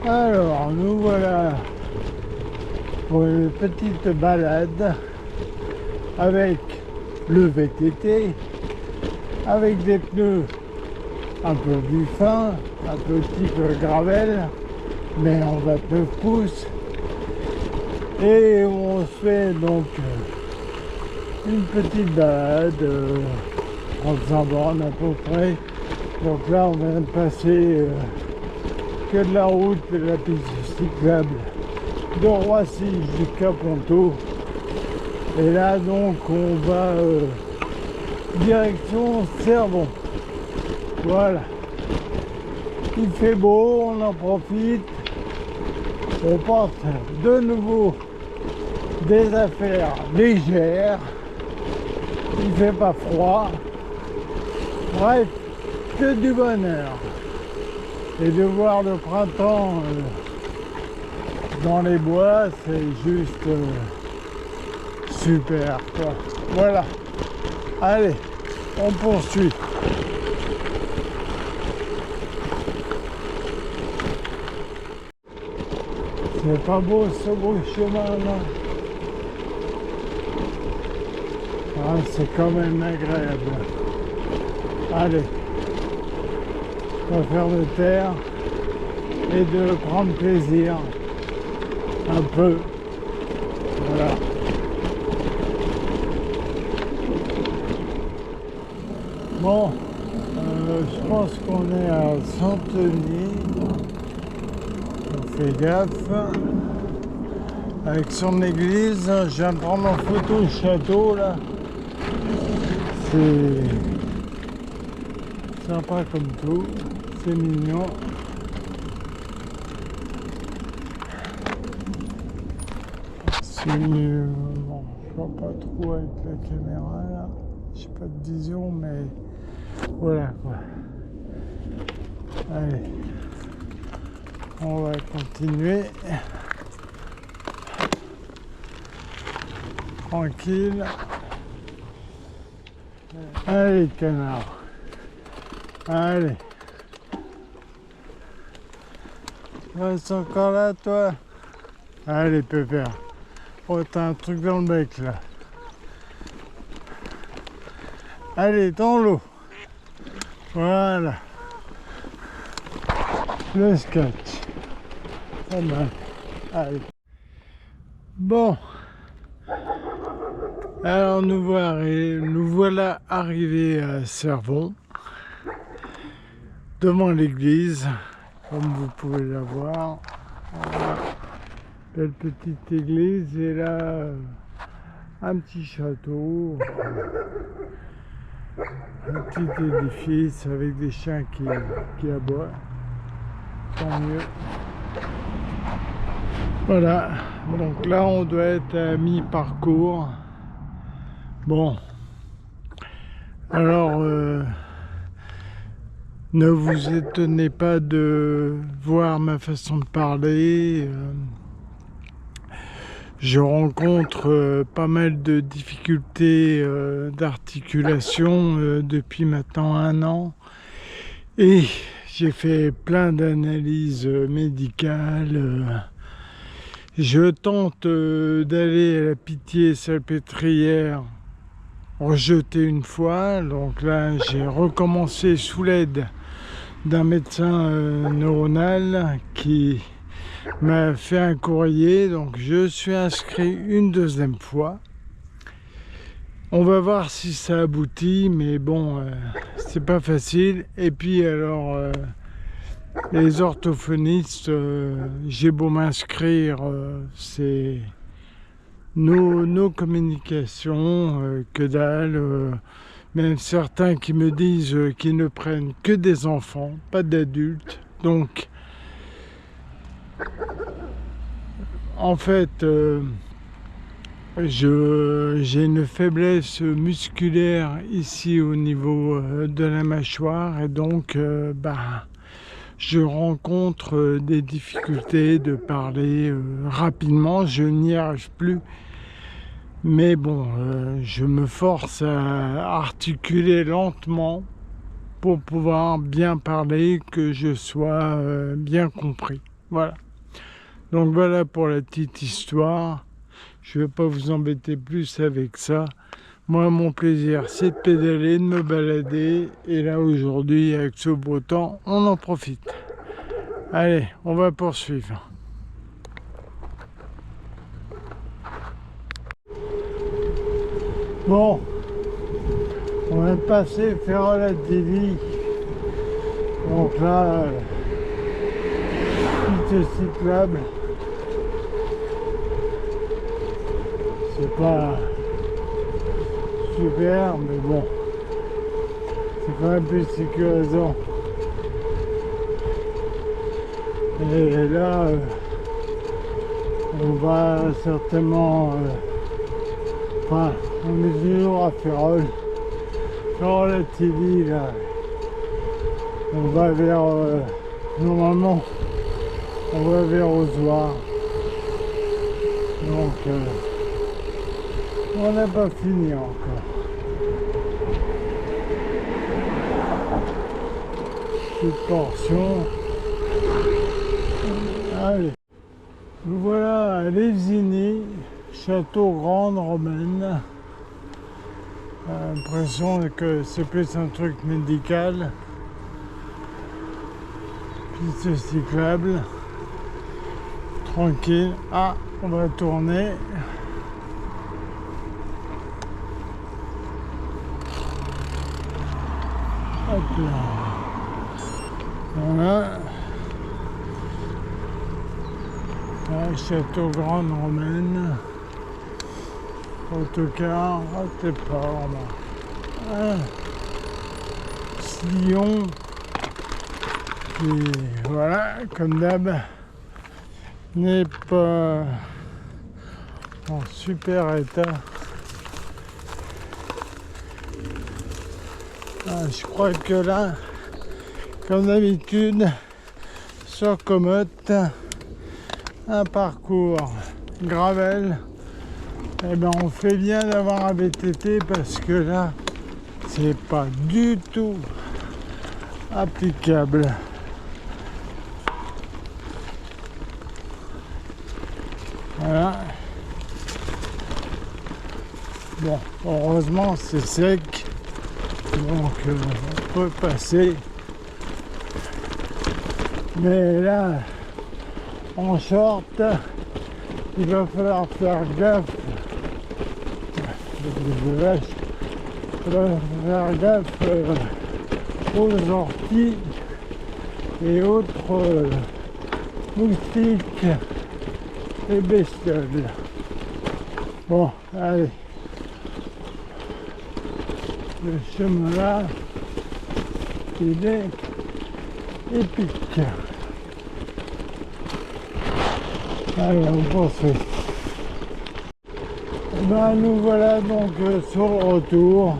Alors, nous voilà pour une petite balade avec le VTT, avec des pneus un peu plus fins, un peu type gravel, mais en 29 pouces. Et on se fait donc une petite balade, 35 bornes à peu près. Donc là, on vient de passer que de la route et de la piste cyclable de Roissy jusqu'à Ponto. Et là, donc, on va direction Cervon. Voilà. Il fait beau, on en profite. On porte de nouveau des affaires légères. Il fait pas froid. Bref, que du bonheur. Et de voir le printemps dans les bois, c'est juste super, quoi. Voilà. Allez, on poursuit. C'est pas beau ce beau chemin là. Ah, c'est quand même agréable. Allez, on va faire de terre et de prendre plaisir un peu. Voilà. Bon, je pense qu'on est à Santeny. On fait gaffe. Avec son église, je viens de prendre en photo le château là. C'est sympa comme tout, c'est mignon. Bon, je vois pas trop avec la caméra là, j'ai pas de vision, mais voilà quoi. Allez, on va continuer. Tranquille. Allez, canard. Allez. Reste encore là, toi. Allez, pépère. Oh, t'as un truc dans le bec, là. Allez, dans l'eau. Voilà. Le scotch. Pas mal. Allez. Bon. Alors nous voilà arrivés à Cervon, devant l'église, comme vous pouvez la voir. Voilà. Belle petite église et là un petit château, un petit édifice avec des chiens qui aboient. Tant mieux. Voilà, donc là on doit être à mi-parcours. Bon, alors ne vous étonnez pas de voir ma façon de parler. Je rencontre pas mal de difficultés d'articulation depuis maintenant 1 an et j'ai fait plein d'analyses médicales. Je tente d'aller à la Pitié-Salpêtrière rejeté une fois, donc là j'ai recommencé sous l'aide d'un médecin neuronal qui m'a fait un courrier, donc je suis inscrit une 2e fois. On va voir si ça aboutit, mais bon, c'est pas facile. Et puis alors, les orthophonistes, j'ai beau m'inscrire, c'est nos communications, que dalle. Même certains qui me disent qu'ils ne prennent que des enfants, pas d'adultes. Donc, en fait, j'ai une faiblesse musculaire ici au niveau de la mâchoire et donc je rencontre des difficultés de parler rapidement, je n'y arrive plus. Mais bon, je me force à articuler lentement pour pouvoir bien parler, que je sois bien compris. Voilà. Donc voilà pour la petite histoire. Je ne vais pas vous embêter plus avec ça. Moi, mon plaisir, c'est de pédaler, de me balader. Et là, aujourd'hui, avec ce beau temps, on en profite. Allez, on va poursuivre. Bon, on va passer faire la TV. Donc là, piste cyclable. C'est pas super, mais bon, c'est quand même plus sécurisant. Et là, on va certainement, enfin, on est toujours à Férolles, sur la TV là. On va vers, normalement, on va vers Ozoir. Donc, on n'a pas fini encore. Petite portion. Allez. Nous voilà à Lévigny, château grande romaine. L'impression que c'est plus un truc médical. Piste cyclable. Tranquille. Ah, on va tourner. Hop là. Voilà. Château grande romaine. Autocar, t'es pas Sillon. Qui, voilà, comme d'hab, n'est pas en super état. Je crois que là, comme d'habitude, sur Comotte, un parcours gravel, et ben on fait bien d'avoir un VTT parce que là, c'est pas du tout applicable. Voilà. Bon, heureusement c'est sec, donc on peut passer. Mais là, en short, il va falloir faire gaffe. Il va faire gaffe aux orties et autres moustiques et bestioles. Bon, allez. Le chemin là, il est épique. Allez, on poursuit. Ben, nous voilà donc sur le retour.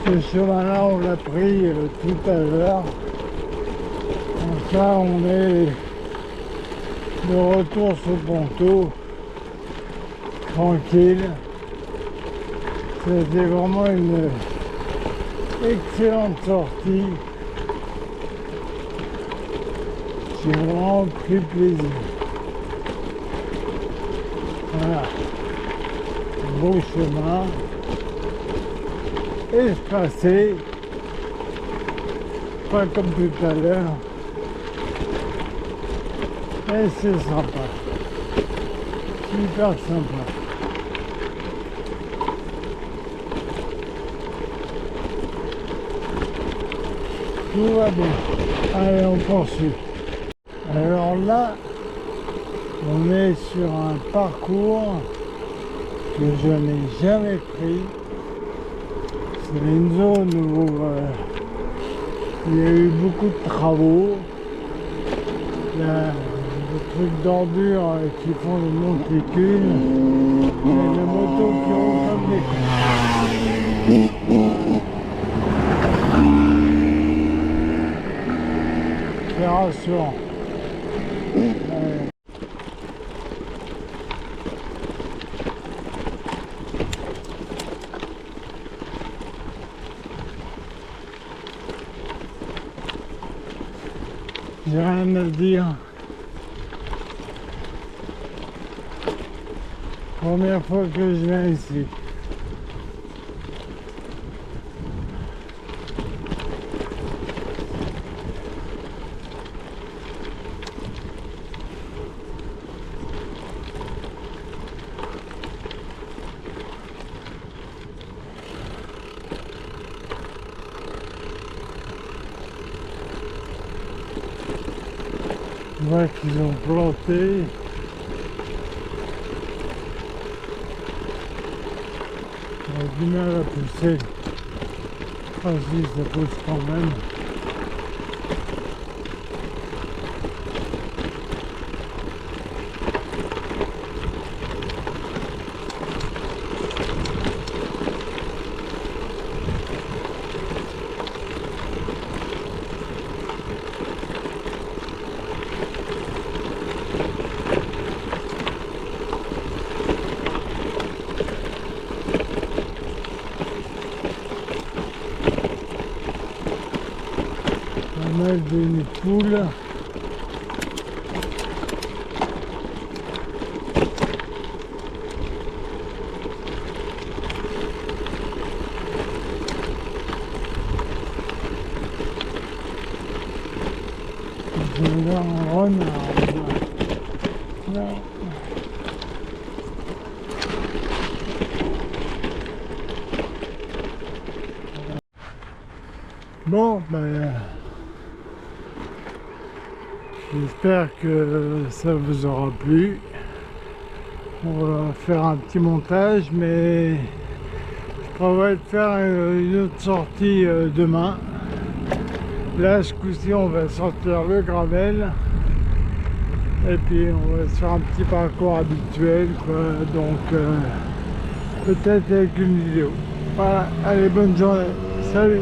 Ce chemin-là, on l'a pris tout à l'heure. Donc là, on est de retour sur Ponto, tranquille. C'était vraiment une excellente sortie. J'ai vraiment pris plaisir. Voilà, beau chemin, espacé, pas comme tout à l'heure, et c'est sympa, super sympa. Tout va bien. Allez, on poursuit. Alors là, on est sur un parcours que je n'ai jamais pris. C'est une zone où il y a eu beaucoup de travaux. Il y a des trucs d'ordures qui font des monticules et des motos qui roulent comme des cons. C'est rassurant. J'ai rien à dire. Première fois que je viens ici. Je vois qu'ils ont planté. On a du mal à pousser. Ah si, ça pousse quand même. Pas mal de poules. Je vais voir un renard. Non. Bon, ben, j'espère que ça vous aura plu. On va faire un petit montage, mais je prévois de faire une autre sortie demain. Là, ce coup-ci, on va sortir le gravel. Et puis, on va se faire un petit parcours habituel, quoi. Donc, peut-être avec une vidéo. Voilà, allez, bonne journée. Salut!